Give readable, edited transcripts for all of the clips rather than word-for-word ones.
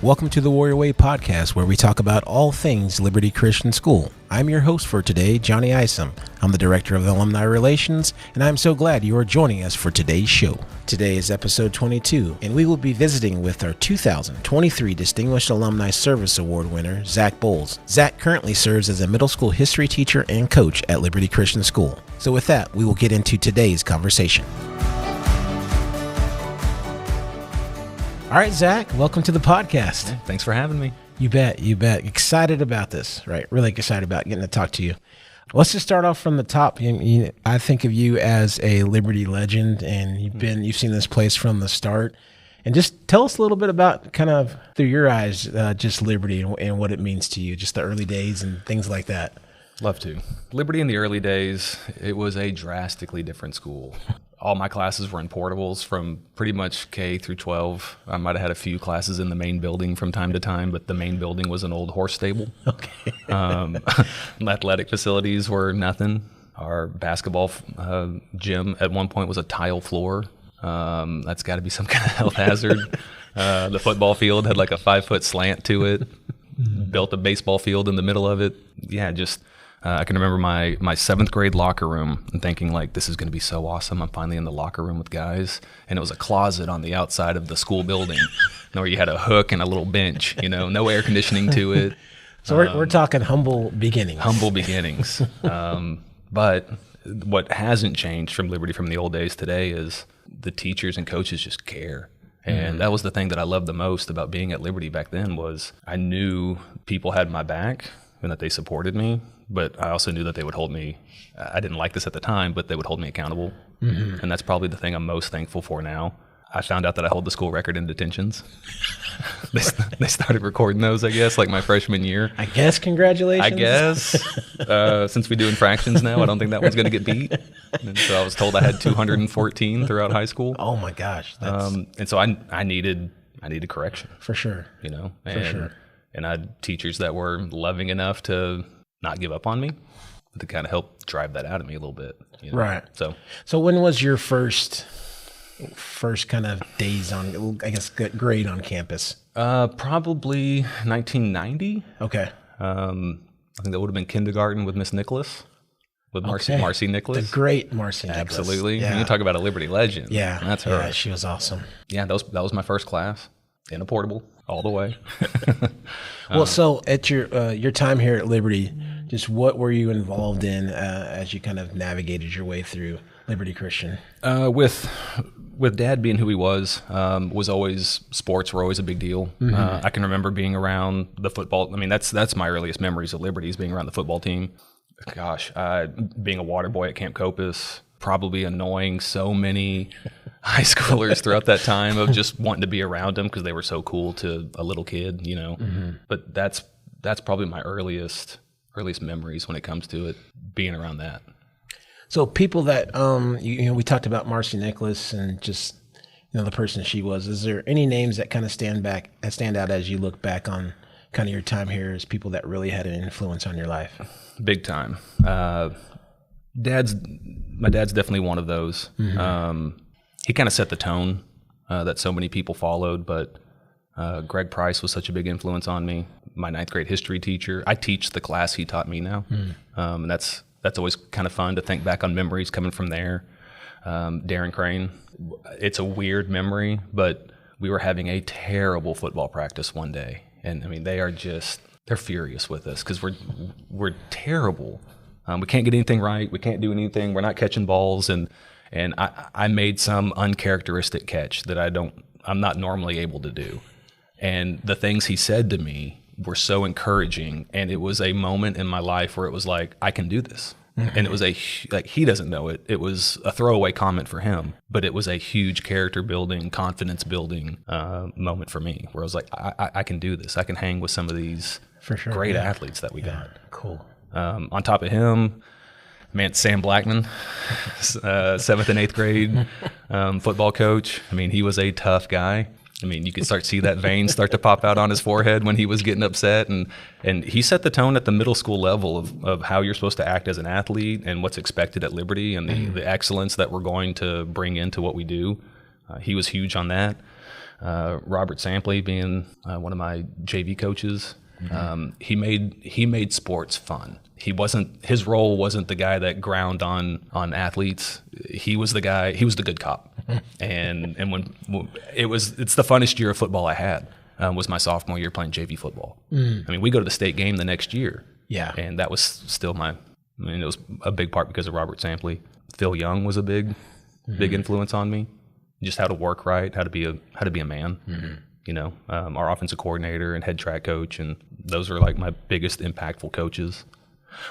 Welcome to the Warrior Way podcast, where we talk about all things Liberty Christian School. I'm your host for today, Johnny Isom. I'm the Director of Alumni Relations, and I'm so glad you are joining us for today's show. Today is episode 22, and we will be visiting with our 2023 Distinguished Alumni Service Award winner, Zak Bowles. Zak currently serves as a middle school history teacher and coach at Liberty Christian School. So with that, we will get into today's conversation. All right, Zak, welcome to the podcast. Yeah, thanks for having me. You bet. Excited about this, right? Really excited about getting to talk to you. Let's just start off from the top. I think of you as a Liberty legend, and you've seen this place from the start. And just tell us a little bit about, kind of through your eyes, just Liberty and what it means to you, just the early days and things like that. Love to. Liberty in the early days, it was a drastically different school. All my classes were in portables from pretty much K through 12. I might have had a few classes in the main building from time to time, but the main building was an old horse stable. Okay. Athletic facilities were nothing. Our basketball gym at one point was a tile floor. That's got to be some kind of health hazard. The football field had like a 5-foot slant to it. Built a baseball field in the middle of it. Yeah, I can remember my 7th grade locker room and thinking, like, this is going to be so awesome. I'm finally in the locker room with guys. And it was a closet on the outside of the school building where you had a hook and a little bench, no air conditioning to it. So we're talking humble beginnings. Humble beginnings. But what hasn't changed from Liberty from the old days today is the teachers and coaches just care. And that was the thing that I loved the most about being at Liberty back then was I knew people had my back and that they supported me. But I also knew that they would hold me, I didn't like this at the time, but they would hold me accountable. Mm-hmm. And that's probably the thing I'm most thankful for now. I found out that I hold the school record in detentions. They started recording those, I guess, like my freshman year. I guess, congratulations. I guess. Since we do infractions now, I don't think that one's going to get beat. And so I was told I had 214 throughout high school. Oh my gosh. And so I needed correction. For sure. For sure. And I had teachers that were loving enough to not give up on me, to kind of help drive that out of me a little bit. Right. So when was your first kind of days on, I guess, grade on campus? Probably 1990. Okay. I think that would have been kindergarten with Miss Nicholas, with Marcy Nicholas. The great Marcy Nicholas. Absolutely. Yeah. And you talk about a Liberty legend. Yeah. That's her. Yeah, she was awesome. Yeah, that was my first class in a portable all the way. Well, so at your time here at Liberty, just what were you involved in as you kind of navigated your way through Liberty Christian? With Dad being who he was always, sports were always a big deal. Mm-hmm. I can remember being around the football. I mean, that's my earliest memories of Liberty is being around the football team. Gosh, being a water boy at Camp Copus, probably annoying so many high schoolers throughout that time of just wanting to be around them because they were so cool to a little kid, Mm-hmm. But that's probably my earliest memories when it comes to it, being around that. So people that we talked about Marcy Nicholas and just the person she was. Is there any names that kind of stand out as you look back on kind of your time here as people that really had an influence on your life? Big time. My dad's definitely one of those. Mm-hmm. He kind of set the tone that so many people followed, but Greg Price was such a big influence on me. My 9th grade history teacher. I teach the class he taught me now. And that's always kind of fun to think back on memories coming from there. Darren Crane. It's a weird memory, but we were having a terrible football practice one day. And I mean, they're furious with us because we're terrible. We can't get anything right. We can't do anything. We're not catching balls. And I made some uncharacteristic catch that I'm not normally able to do. And the things he said to me were so encouraging. And it was a moment in my life where it was like, I can do this. Mm-hmm. And it was he doesn't know it. It was a throwaway comment for him, but it was a huge character building, confidence building moment for me where I was like, I can do this. I can hang with some of these great athletes that we got. Cool. On top of him, man, Sam Blackman, 7th and 8th grade football coach. I mean, he was a tough guy. I mean, you could see that vein start to pop out on his forehead when he was getting upset. And he set the tone at the middle school level of how you're supposed to act as an athlete and what's expected at Liberty and the excellence that we're going to bring into what we do. He was huge on that. Robert Sampley being one of my JV coaches. He made sports fun. His role wasn't the guy that ground on athletes. He was the good cop. And when it's the funnest year of football I had, was my sophomore year playing JV football. I mean, we go to the state game the next year. Yeah. And that was still it was a big part because of Robert Sampley. Phil Young was a big influence on me. Just how to work right, how to be a man. You know, our offensive coordinator and head track coach, and those are like my biggest impactful coaches.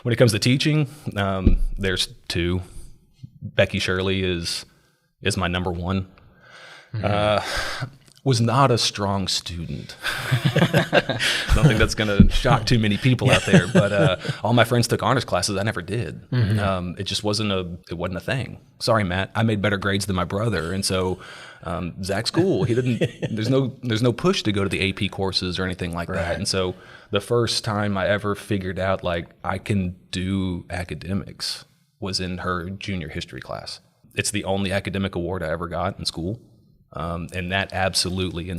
When it comes to teaching, there's two. Becky Shirley is my number one. Was not a strong student. Don't think that's going to shock too many people out there, but all my friends took honors classes. I never did. It just wasn't a thing. Sorry, Matt. I made better grades than my brother, and so Zak's cool. He didn't. There's no push to go to the AP courses or anything like that. And so the first time I ever figured out like I can do academics was in her junior history class. It's the only academic award I ever got in school. And that absolutely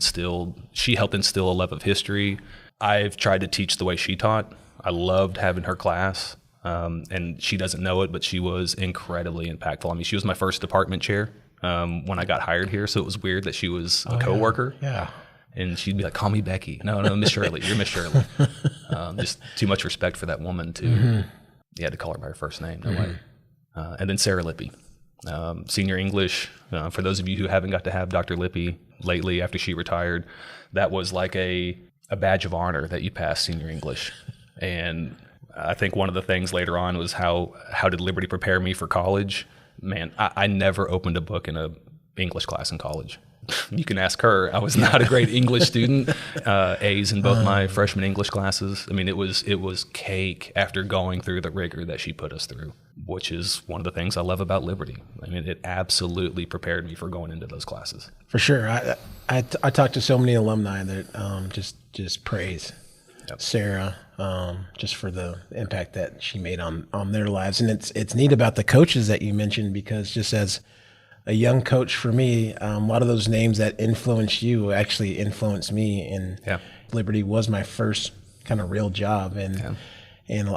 she helped instill a love of history. I've tried to teach the way she taught. I loved having her class. And she doesn't know it, but she was incredibly impactful. I mean, she was my first department chair when I got hired here. So it was weird that she was a coworker. Yeah. And she'd be like, call me Becky. No, Miss Shirley. You're Miss Shirley. Just too much respect for that woman to, you had to call her by her first name. No way. And then Sarah Lippy. Senior English, for those of you who haven't got to have Dr. Lippy lately after she retired, that was like a badge of honor that you passed senior English. And I think one of the things later on was how did Liberty prepare me for college? Man, I never opened a book in a English class in college. You can ask her. I was not a great English student. A's in both my freshman English classes. I mean, it was cake after going through the rigor that she put us through, which is one of the things I love about Liberty. I mean, it absolutely prepared me for going into those classes. For sure. I talked to so many alumni that just praise Sarah just for the impact that she made on their lives. And it's neat about the coaches that you mentioned, because just as a young coach for me, a lot of those names that influenced you actually influenced me. And Liberty was my first kind of real job. And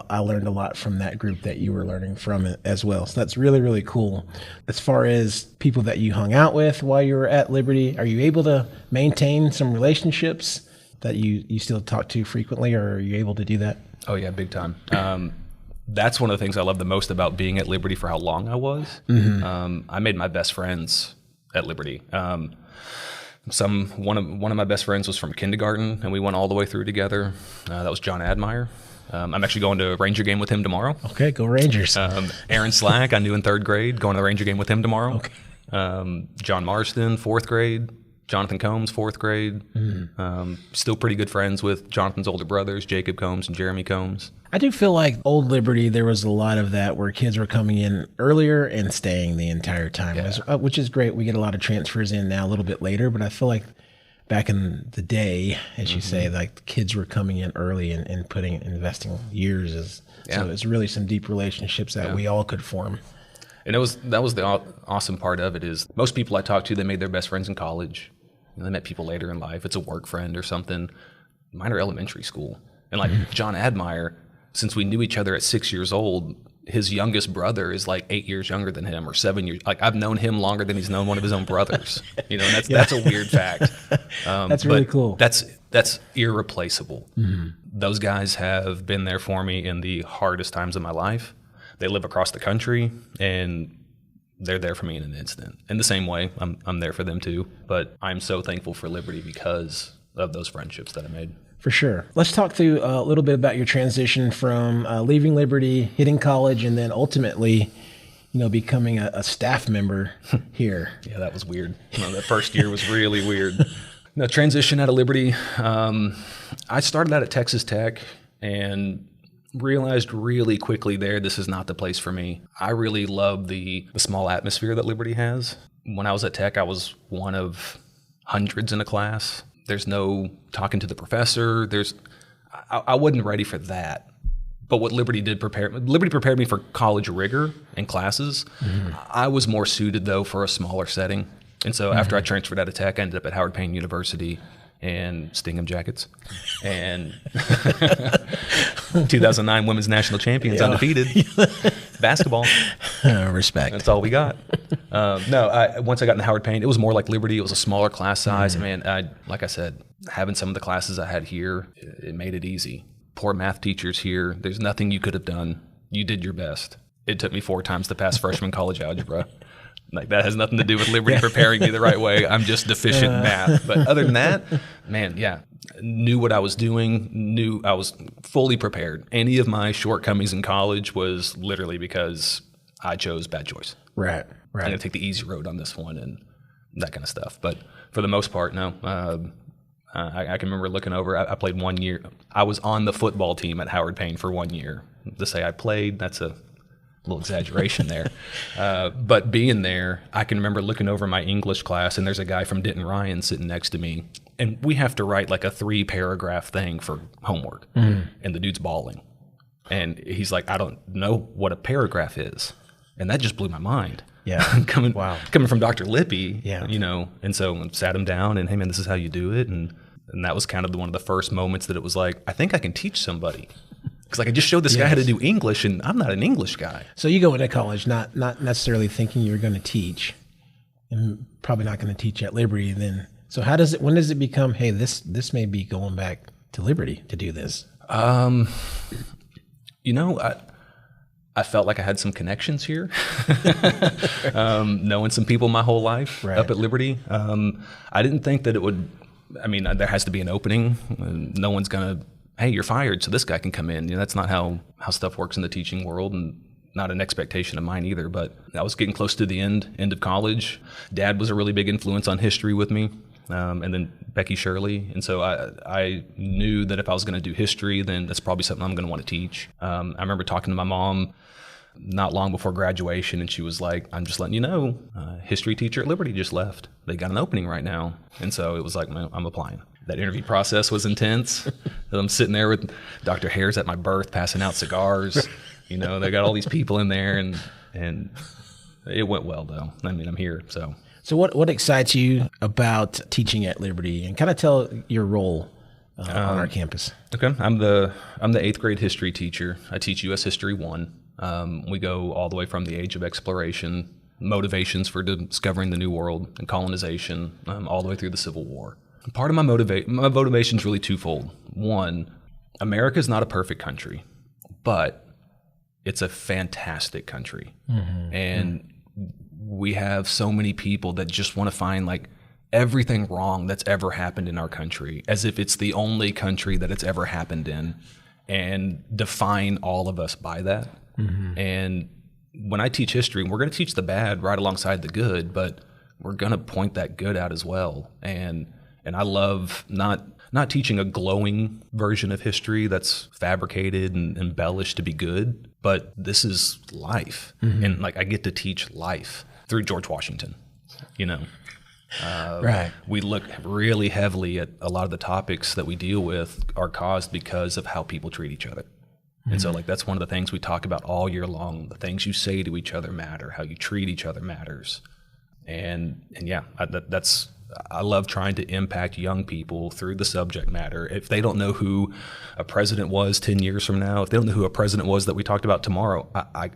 I learned a lot from that group that you were learning from as well. So that's really, really cool. As far as people that you hung out with while you were at Liberty, are you able to maintain some relationships that you still talk to frequently, or are you able to do that? Oh, yeah, big time. That's one of the things I love the most about being at Liberty for how long I was. I made my best friends at Liberty. One of my best friends was from kindergarten, and we went all the way through together. That was John Admire. I'm actually going to a Ranger game with him tomorrow. Okay, go Rangers. Aaron Slack, I knew in third grade, going to the Ranger game with him tomorrow. Okay. John Marston, fourth grade. Jonathan Combs, fourth grade. Still pretty good friends with Jonathan's older brothers, Jacob Combs and Jeremy Combs. I do feel like old Liberty, there was a lot of that where kids were coming in earlier and staying the entire time, which is great. We get a lot of transfers in now a little bit later, but I feel like back in the day, as you say, like the kids were coming in early and investing years. So it's really some deep relationships that we all could form. And that was the awesome part of it is most people I talked to, they made their best friends in college. They met people later in life. It's a work friend or something. Mine are elementary school. And like John Admire, since we knew each other at 6 years old, his youngest brother is like 8 years younger than him, or 7 years. Like I've known him longer than he's known one of his own brothers. And that's a weird fact. That's really cool. That's irreplaceable. Those guys have been there for me in the hardest times of my life. They live across the country, and they're there for me in an instant. In the same way, I'm there for them too. But I'm so thankful for Liberty because of those friendships that I made. For sure. Let's talk through a little bit about your transition from leaving Liberty, hitting college, and then ultimately, becoming a staff member here. Yeah, that was weird. That first year was really weird. The transition out of Liberty, I started out at Texas Tech and realized really quickly there, this is not the place for me. I really love the small atmosphere that Liberty has. When I was at Tech, I was one of hundreds in a class. There's no talking to the professor. I wasn't ready for that. But what Liberty prepared me for college rigor and classes. I was more suited though for a smaller setting. And so after I transferred out of Tech, I ended up at Howard Payne University and Stingham Jackets. And 2009 Women's National Champions, undefeated. Basketball. Respect. That's all we got. Once I got into Howard Payne, it was more like Liberty. It was a smaller class size. Man, like I said, having some of the classes I had here, it made it easy. Poor math teachers here. There's nothing you could have done. You did your best. It took me 4 times to pass freshman college algebra. Like, that has nothing to do with Liberty preparing me the right way. I'm just deficient in math. But other than that, man, yeah, knew what I was doing, knew I was fully prepared. Any of my shortcomings in college was literally because I chose bad choice. Right. I'm going to take the easy road on this one and that kind of stuff. But for the most part, no. I can remember looking over, I played 1 year. I was on the football team at Howard Payne for 1 year. To say I played, that's a little exaggeration there. But being there, I can remember looking over my English class, and there's a guy from Denton Ryan sitting next to me. And we have to write like a 3-paragraph thing for homework. And the dude's bawling. And he's like, I don't know what a paragraph is. And that just blew my mind. Yeah. coming from Dr. Lippy, yeah. And so I sat him down and, hey, man, this is how you do it. And that was kind of one of the first moments that it was like, I think I can teach somebody. Because I just showed this guy how to do English, and I'm not an English guy. So you go into college not necessarily thinking you're going to teach, and probably not going to teach at Liberty. Then, so when does it become, hey, this may be going back to Liberty to do this? I felt like I had some connections here, knowing some people my whole life up at Liberty. I didn't think that it would. I mean, there has to be an opening. No one's going to, hey, you're fired, so this guy can come in. That's not how stuff works in the teaching world, and not an expectation of mine either. But I was getting close to the end of college. Dad was a really big influence on history with me, and then Becky Shirley. And so I knew that if I was going to do history, then that's probably something I'm going to want to teach. I remember talking to my mom not long before graduation, and she was like, I'm just letting you know, history teacher at Liberty just left. They got an opening right now. And so it was like, I'm applying. That interview process was intense. I'm sitting there with Dr. Hare's at my birth, passing out cigars. They got all these people in there, and it went well, though. I mean, I'm here, so. So what excites you about teaching at Liberty, and kind of tell your role on our campus? Okay, I'm the 8th grade history teacher. I teach U.S. History 1. We go all the way from the age of exploration, motivations for discovering the New World and colonization, all the way through the Civil War. Part of my motivation is really twofold. One, America's not a perfect country, but it's a fantastic country. And we have so many people that just want to find like everything wrong that's ever happened in our country, as if it's the only country that it's ever happened in, and define all of us by that. And when I teach history, we're going to teach the bad right alongside the good, but we're going to point that good out as well. And I love not teaching a glowing version of history that's fabricated and embellished to be good, but this is life. And like, I get to teach life through George Washington, Right. We look really heavily at a lot of the topics that we deal with are caused because of how people treat each other. And so like, that's one of the things we talk about all year long. The things you say to each other matter. How you treat each other matters. And yeah, I love trying to impact young people through the subject matter. If they don't know who a president was 10 years from now, if they don't know who a president was that we talked about tomorrow, I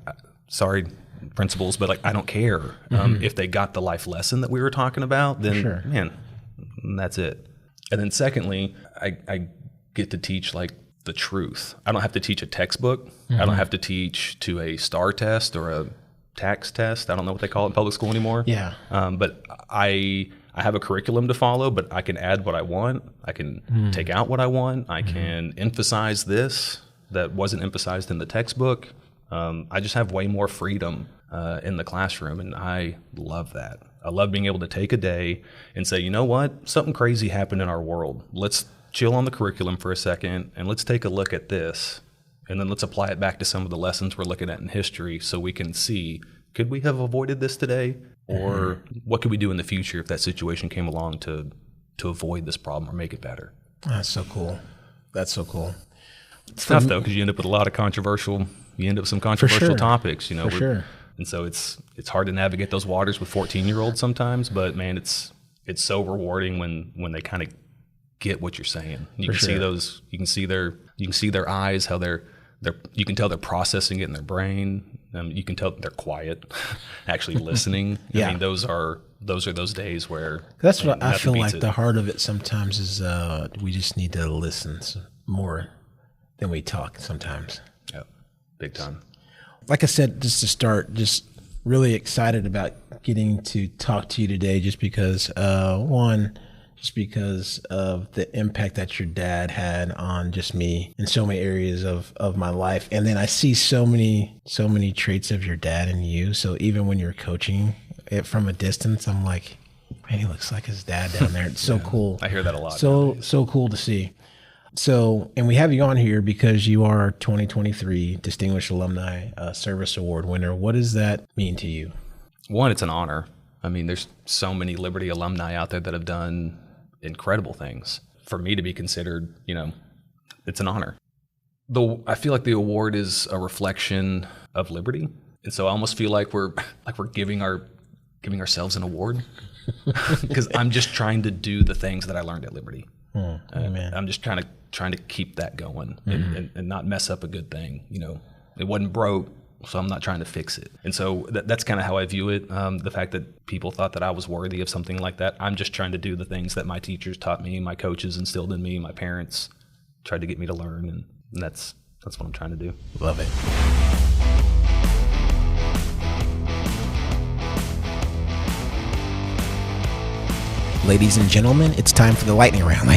sorry, principals, but like, I don't care. If they got the life lesson that we were talking about, then man, that's it. And then secondly, I get to teach like the truth. I don't have to teach a textbook. I don't have to teach to a STAR test or a tax test. I don't know what they call it in public school anymore. Yeah. But I have a curriculum to follow, but I can add what I want. I can take out what I want. I can emphasize this that wasn't emphasized in the textbook. I just have way more freedom in the classroom, and I love that. I love being able to take a day and say, you know what? Something crazy happened in our world. Let's chill on the curriculum for a second, and let's take a look at this, and then let's apply it back to some of the lessons we're looking at in history so we can see, could we have avoided this today? Or what could we do in the future if that situation came along to avoid this problem or make it better? That's so cool. That's so cool. It's tough, though, because you end up with some controversial topics. For sure. And so it's hard to navigate those waters with 14-year-olds sometimes, but man, it's so rewarding when they kind of get what you're saying. You can see their eyes, how you can tell they're processing it in their brain. You can tell they're quiet, actually listening. Yeah. I mean, those are those days where that's what I feel like. The heart of it sometimes is we just need to listen more than we talk sometimes. Yeah, big time. Like I said, just to start, just really excited about getting to talk to you today, just because just because of the impact that your dad had on just me in so many areas of my life. And then I see so many traits of your dad in you. So even when you're coaching it from a distance, I'm like, man, he looks like his dad down there. It's so cool. I hear that a lot. So cool to see. So, and we have you on here because you are 2023 Distinguished Alumni Service Award winner. What does that mean to you? One, it's an honor. I mean, there's so many Liberty alumni out there that have done incredible things. For me to be considered, it's an honor. I feel like the award is a reflection of Liberty, and so I almost feel like we're giving ourselves an award because I'm just trying to do the things that I learned at Liberty. I'm just trying to keep that going and not mess up a good thing. It wasn't broke, so I'm not trying to fix it. And so that's kind of how I view it. The fact that people thought that I was worthy of something like that, I'm just trying to do the things that my teachers taught me, my coaches instilled in me, my parents tried to get me to learn, and that's what I'm trying to do. Love it. Ladies and gentlemen, it's time for the lightning round.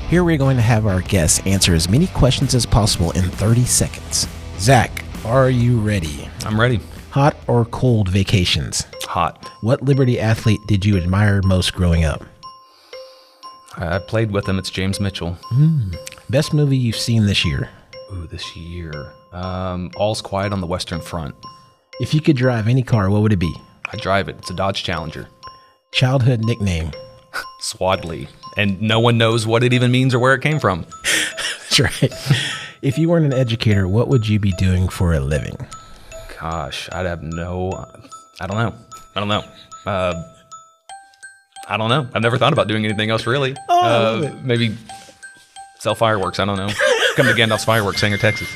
Here we're going to have our guests answer as many questions as possible in 30 seconds. Zach, are you ready? I'm ready. Hot or cold vacations? Hot. What Liberty athlete did you admire most growing up? I played with him. It's James Mitchell. Best movie you've seen this year? Ooh, this year. All's Quiet on the Western Front. If you could drive any car, what would it be? I drive it. It's a Dodge Challenger. Childhood nickname? Swadley. And no one knows what it even means or where it came from. That's right. If you weren't an educator, what would you be doing for a living? Gosh, I'd have I don't know. I don't know. I've never thought about doing anything else really. I love it. Maybe sell fireworks. I don't know. Come to Gandalf's Fireworks, Sanger, Texas.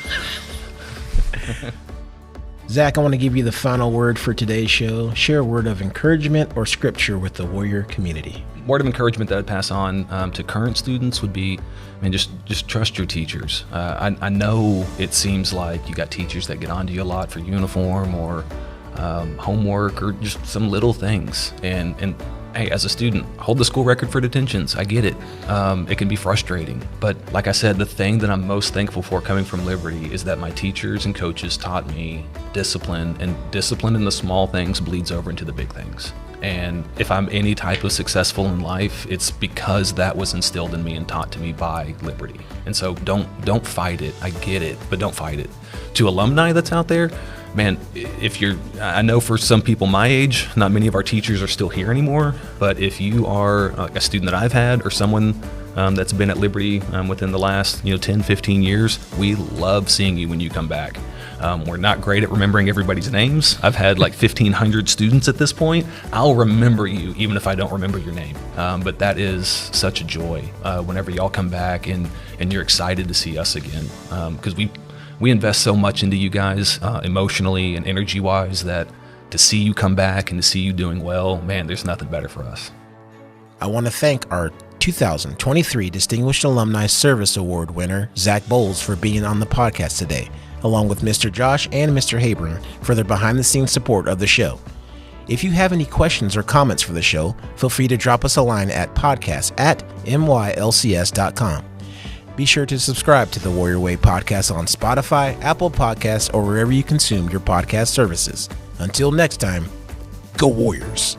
Zach, I want to give you the final word for today's show. Share a word of encouragement or scripture with the Warrior community. Word of encouragement that I'd pass on to current students would be, just trust your teachers. I know it seems like you got teachers that get onto you a lot for uniform or homework or just some little things. And hey, as a student, hold the school record for detentions. I get it. It can be frustrating. But like I said, the thing that I'm most thankful for coming from Liberty is that my teachers and coaches taught me discipline, and discipline in the small things bleeds over into the big things. And if I'm any type of successful in life, it's because that was instilled in me and taught to me by Liberty. And so don't fight it. I get it, but don't fight it. To alumni that's out there, man, I know for some people my age, not many of our teachers are still here anymore, but if you are a student that I've had or someone that's been at Liberty within the last 10, 15 years, we love seeing you when you come back. We're not great at remembering everybody's names. I've had like 1,500 students at this point. I'll remember you even if I don't remember your name. But that is such a joy whenever y'all come back and you're excited to see us again, because we invest so much into you guys emotionally and energy-wise that to see you come back and to see you doing well, man, there's nothing better for us. I want to thank our 2023 Distinguished Alumni Service Award winner, Zak Bowles, for being on the podcast today, along with Mr. Josh and Mr. Habron for their behind-the-scenes support of the show. If you have any questions or comments for the show, feel free to drop us a line at podcast@mylcs.com. Be sure to subscribe to the Warrior Way podcast on Spotify, Apple Podcasts, or wherever you consume your podcast services. Until next time, go Warriors.